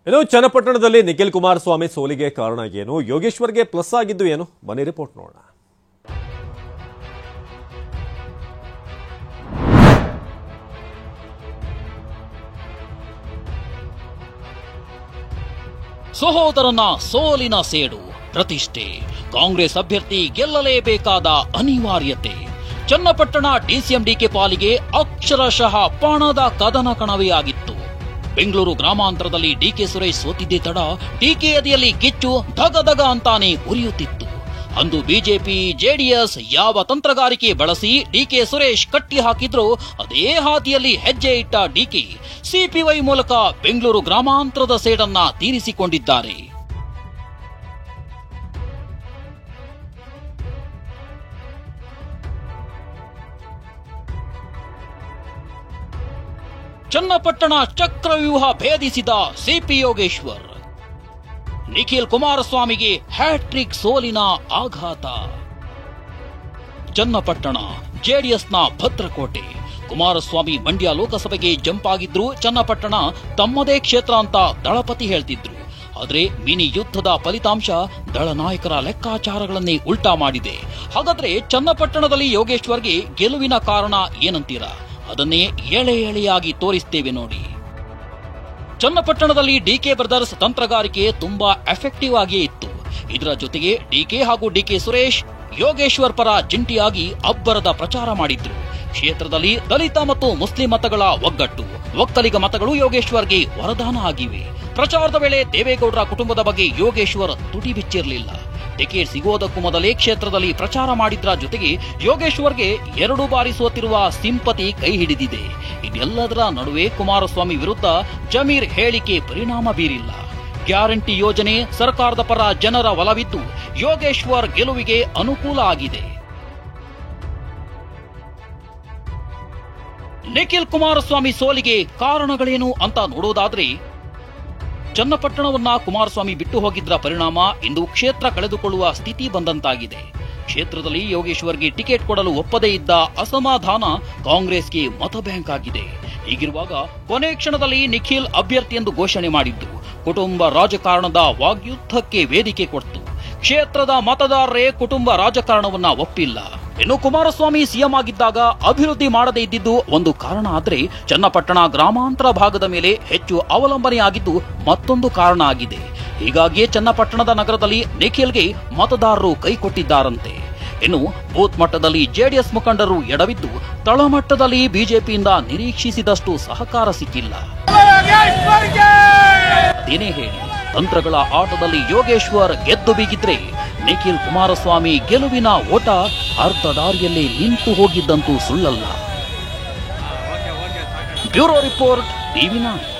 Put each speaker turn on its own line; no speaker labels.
ಇನ್ನು ಚನ್ನಪಟ್ಟಣದಲ್ಲಿ ನಿಖಿಲ್ ಕುಮಾರಸ್ವಾಮಿ ಸೋಲಿಗೆ ಕಾರಣ ಏನು, ಯೋಗೇಶ್ವರ್ಗೆ ಪ್ಲಸ್ ಆಗಿದ್ದು ಏನು, ಬನ್ನಿ ರಿಪೋರ್ಟ್ ನೋಡೋಣ.
ಸಹೋದರನ ಸೋಲಿನ ಸೇಡು, ಪ್ರತಿಷ್ಠೆ, ಕಾಂಗ್ರೆಸ್ ಅಭ್ಯರ್ಥಿ ಗೆಲ್ಲಲೇಬೇಕಾದ ಅನಿವಾರ್ಯತೆ. ಚನ್ನಪಟ್ಟಣ ಡಿಸಿಎಂ ಡಿಕೆ ಪಾಲಿಗೆ ಅಕ್ಷರಶಃ ಪಣದ ಕದನ ಕಣವೇ ಆಗಿತ್ತು. ಬೆಂಗಳೂರು ಗ್ರಾಮಾಂತರದಲ್ಲಿ ಡಿಕೆ ಸುರೇಶ್ ಸೋತಿದ್ದೇ ತಡ ಡಿಕೆ ಎದೆಯಲ್ಲಿ ಕಿಚ್ಚು ಧಗಧಗ ಅಂತಾನೆ ಉರಿಯುತ್ತಿತ್ತು. ಅಂದು ಬಿಜೆಪಿ ಜೆಡಿಎಸ್ ಯಾವ ತಂತ್ರಗಾರಿಕೆ ಬಳಸಿ ಡಿಕೆ ಸುರೇಶ್ ಕಟ್ಟಿ ಹಾಕಿದ್ರು ಅದೇ ಹಾದಿಯಲ್ಲಿ ಹೆಜ್ಜೆ ಇಟ್ಟ ಡಿಕೆ ಸಿಪಿವೈ ಮೂಲಕ ಬೆಂಗಳೂರು ಗ್ರಾಮಾಂತರದ ಸೇಡನ್ನ ತೀರಿಸಿಕೊಂಡಿದ್ದಾರೆ. ಚನ್ನಪಟ್ಟಣ ಚಕ್ರವ್ಯೂಹ ಭೇದಿಸಿದ ಸಿಪಿ ಯೋಗೇಶ್ವರ್. ನಿಖಿಲ್ ಕುಮಾರಸ್ವಾಮಿಗೆ ಹ್ಯಾಟ್ರಿಕ್ ಸೋಲಿನ ಆಘಾತ. ಚನ್ನಪಟ್ಟಣ ಜೆಡಿಎಸ್ನ ಭದ್ರಕೋಟೆ. ಕುಮಾರಸ್ವಾಮಿ ಮಂಡ್ಯ ಲೋಕಸಭೆಗೆ ಜಂಪ್ ಆಗಿದ್ರು ಚನ್ನಪಟ್ಟಣ ತಮ್ಮದೇ ಕ್ಷೇತ್ರ ಅಂತ ದಳಪತಿ ಹೇಳ್ತಿದ್ರು. ಆದ್ರೆ ಮಿನಿ ಯುದ್ಧದ ಫಲಿತಾಂಶ ದಳ ನಾಯಕರ ಲೆಕ್ಕಾಚಾರಗಳನ್ನೇ ಉಲ್ಟಾ ಮಾಡಿದೆ. ಹಾಗಾದ್ರೆ ಚನ್ನಪಟ್ಟಣದಲ್ಲಿ ಯೋಗೇಶ್ವರ್ಗೆ ಗೆಲುವಿನ ಕಾರಣ ಏನಂತೀರಾ? ಅದನ್ನೇ ಎಳೆ ಎಳೆಯಾಗಿ ತೋರಿಸ್ತೇವೆ ನೋಡಿ. ಚನ್ನಪಟ್ಟಣದಲ್ಲಿ ಡಿಕೆ ಬ್ರದರ್ಸ್ ತಂತ್ರಗಾರಿಕೆ ತುಂಬಾ ಎಫೆಕ್ಟಿವ್ ಆಗಿಯೇ ಇತ್ತು. ಇದರ ಜೊತೆಗೆ ಡಿಕೆ ಹಾಗೂ ಡಿಕೆ ಸುರೇಶ್ ಯೋಗೇಶ್ವರ್ ಪರ ಜಂಟಿಯಾಗಿ ಅಬ್ಬರದ ಪ್ರಚಾರ ಮಾಡಿದ್ರು. ಕ್ಷೇತ್ರದಲ್ಲಿ ದಲಿತ ಮತ್ತು ಮುಸ್ಲಿಂ ಮತಗಳ ಒಗ್ಗಟ್ಟು, ಒಕ್ಕಲಿಗ ಮತಗಳು ಯೋಗೇಶ್ವರ್ಗೆ ವರದಾನ ಆಗಿವೆ. ಪ್ರಚಾರದ ವೇಳೆ ದೇವೇಗೌಡರ ಕುಟುಂಬದ ಬಗ್ಗೆ ಯೋಗೇಶ್ವರ್ ತುಟಿ ಬಿಚ್ಚಿರಲಿಲ್ಲ. ಟಿಕೆಟ್ ಸಿಗೋದಕ್ಕೂ ಮೊದಲೇ ಕ್ಷೇತ್ರದಲ್ಲಿ ಪ್ರಚಾರ ಮಾಡಿದ್ರ ಜೊತೆಗೆ ಯೋಗೇಶ್ವರ್ಗೆ 2 ಬಾರಿ ಸೋತಿರುವ ಸಿಂಪತಿ ಕೈ ಹಿಡಿದಿದೆ. ಇದೆಲ್ಲದರ ನಡುವೆ ಕುಮಾರಸ್ವಾಮಿ ವಿರುದ್ಧ ಜಮೀರ್ ಹೇಳಿಕೆ ಪರಿಣಾಮ ಬೀರಿಲ್ಲ. ಗ್ಯಾರಂಟಿ ಯೋಜನೆ ಸರ್ಕಾರದ ಪರ ಜನರ ಒಲವಿದ್ದು ಯೋಗೇಶ್ವರ್ ಗೆಲುವಿಗೆ ಅನುಕೂಲ ಆಗಿದೆ. ನಿಖಿಲ್ ಕುಮಾರಸ್ವಾಮಿ ಸೋಲಿಗೆ ಕಾರಣಗಳೇನು ಅಂತ ನೋಡೋದಾದ್ರೆ, ಚನ್ನಪಟ್ಟಣವನ್ನ ಕುಮಾರಸ್ವಾಮಿ ಬಿಟ್ಟು ಹೋಗಿದ್ರ ಪರಿಣಾಮ ಇಂದು ಕ್ಷೇತ್ರ ಕಳೆದುಕೊಳ್ಳುವ ಸ್ಥಿತಿ ಬಂದಂತಾಗಿದೆ. ಕ್ಷೇತ್ರದಲ್ಲಿ ಯೋಗೇಶ್ವರ್ಗೆ ಟಿಕೆಟ್ ಕೊಡಲು ಒಪ್ಪದೇ ಇದ್ದ ಅಸಮಾಧಾನ ಕಾಂಗ್ರೆಸ್ಗೆ ಮತ ಬ್ಯಾಂಕ್ ಆಗಿದೆ. ಹೀಗಿರುವಾಗ ಕೊನೆ ಕ್ಷಣದಲ್ಲಿ ನಿಖಿಲ್ ಅಭ್ಯರ್ಥಿ ಎಂದು ಘೋಷಣೆ ಮಾಡಿದ್ದು ಕುಟುಂಬ ರಾಜಕಾರಣದ ವಾಗ್ಯುದ್ಧಕ್ಕೆ ವೇದಿಕೆ ಕೊಡ್ತು. ಕ್ಷೇತ್ರದ ಮತದಾರರೇ ಕುಟುಂಬ ರಾಜಕಾರಣವನ್ನ ಒಪ್ಪಿಲ್ಲ. ಇನ್ನು ಕುಮಾರಸ್ವಾಮಿ ಸಿಎಂ ಆಗಿದ್ದಾಗ ಅಭಿವೃದ್ಧಿ ಮಾಡದೇ ಇದ್ದಿದ್ದು ಒಂದು ಕಾರಣ ಆದ್ರೆ, ಚನ್ನಪಟ್ಟಣ ಗ್ರಾಮಾಂತರ ಭಾಗದ ಮೇಲೆ ಹೆಚ್ಚು ಅವಲಂಬನೆಯಾಗಿದ್ದು ಮತ್ತೊಂದು ಕಾರಣ ಆಗಿದೆ. ಹೀಗಾಗಿಯೇ ಚನ್ನಪಟ್ಟಣದ ನಗರದಲ್ಲಿ ನಿಖಿಲ್ಗೆ ಮತದಾರರು ಕೈ ಕೊಟ್ಟಿದ್ದಾರಂತೆ. ಇನ್ನು ಬೂತ್ ಮಟ್ಟದಲ್ಲಿ ಜೆಡಿಎಸ್ ಮುಖಂಡರು ಎಡವಿದ್ದು, ತಳಮಟ್ಟದಲ್ಲಿ ಬಿಜೆಪಿಯಿಂದ ನಿರೀಕ್ಷಿಸಿದಷ್ಟು ಸಹಕಾರ ಸಿಕ್ಕಿಲ್ಲ. ಅದೇನೇ ಹೇಳಿ, ತಂತ್ರಗಳ ಆಟದಲ್ಲಿ ಯೋಗೇಶ್ವರ್ ಗೆದ್ದು ಬೀಗಿದ್ರೆ ನಿಖಿಲ್ ಕುಮಾರಸ್ವಾಮಿ ಗೆಲುವಿನ ಓಟ ಅರ್ಧ ದಾರಿಯಲ್ಲಿ ನಿಂತು ಹೋಗಿದ್ದಂತೂ ಸುಳ್ಳಲ್ಲ. Bureau report ಟಿವಿ9.